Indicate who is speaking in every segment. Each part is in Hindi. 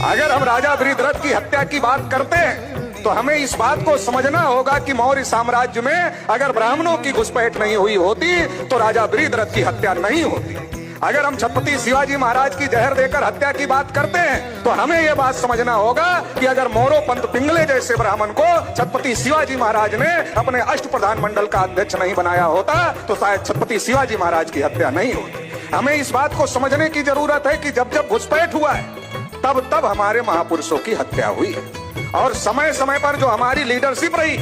Speaker 1: अगर हम राजा बृहद्रथ की हत्या की बात करते हैं तो हमें इस बात को समझना होगा कि मौर्य साम्राज्य में अगर ब्राह्मणों की घुसपैठ नहीं हुई होती तो राजा बृहद्रथ की हत्या नहीं होती। अगर हम छत्रपति शिवाजी महाराज की जहर देकर हत्या की बात करते हैं तो हमें यह बात समझना होगा कि अगर मोरोपंत पिंगले जैसे ब्राह्मण को छत्रपति शिवाजी महाराज ने अपने अष्टप्रधान मंडल का अध्यक्ष नहीं बनाया होता तो शायद छत्रपति शिवाजी महाराज की हत्या नहीं होती। हमें इस बात को समझने की जरूरत है कि जब जब घुसपैठ हुआ है तब तब हमारे महापुरुषों की हत्या हुई है और समय समय पर जो हमारी लीडरशिप रही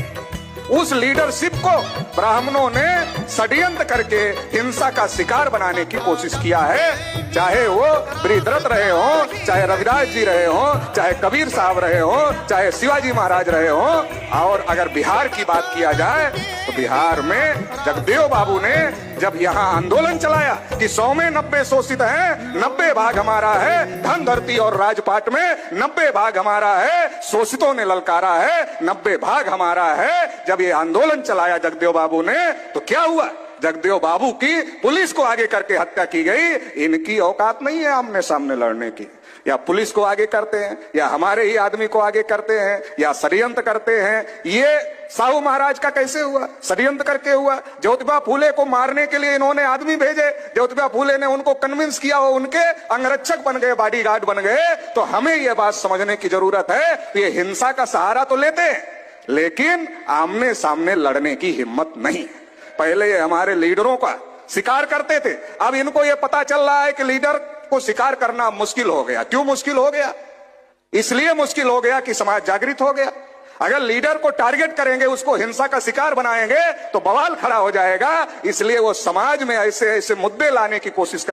Speaker 1: उस लीडरशिप को ब्राह्मणों ने षड्यंत्र करके हिंसा का शिकार बनाने की कोशिश किया है। चाहे वो बृहद्रथ रहे हो, चाहे रविदास जी रहे हो, चाहे कबीर साहब रहे हो, चाहे शिवाजी महाराज रहे हो। और अगर बिहार की बात किया जाए तो बिहार में जगदेव बाबू ने जब यहाँ आंदोलन चलाया कि 100 में 90 शोषित हैं, 90 भाग हमारा है, धन धरती और राजपाट में 90 भाग हमारा है, शोषितों ने ललकारा है 90 भाग हमारा है। जब ये आंदोलन चलाया जगदेव बाबू ने तो क्या हुआ? जगदेव बाबू की पुलिस को आगे करके हत्या की गई। इनकी औकात नहीं है आमने सामने लड़ने की। या पुलिस को आगे करते हैं या हमारे ही आदमी को आगे करते हैं या षड्यंत्र करते हैं। ये साहू महाराज का कैसे हुआ? षड्यंत्र करके हुआ। ज्योतिबा फूले को मारने के लिए इन्होंने आदमी भेजे, ज्योतिबा फूले ने उनको कन्विंस किया, वो उनके अंगरक्षक बन गए, बॉडीगार्ड बन गए। तो हमें यह बात समझने की जरूरत है, ये हिंसा का सहारा तो लेते हैं लेकिन आमने सामने लड़ने की हिम्मत नहीं। पहले ये हमारे लीडरों का शिकार करते थे, अब इनको ये पता चल रहा है कि लीडर को शिकार करना मुश्किल हो गया। क्यों मुश्किल हो गया? इसलिए मुश्किल हो गया कि समाज जागृत हो गया। अगर लीडर को टारगेट करेंगे, उसको हिंसा का शिकार बनाएंगे तो बवाल खड़ा हो जाएगा। इसलिए वो समाज में ऐसे ऐसे मुद्दे लाने की कोशिश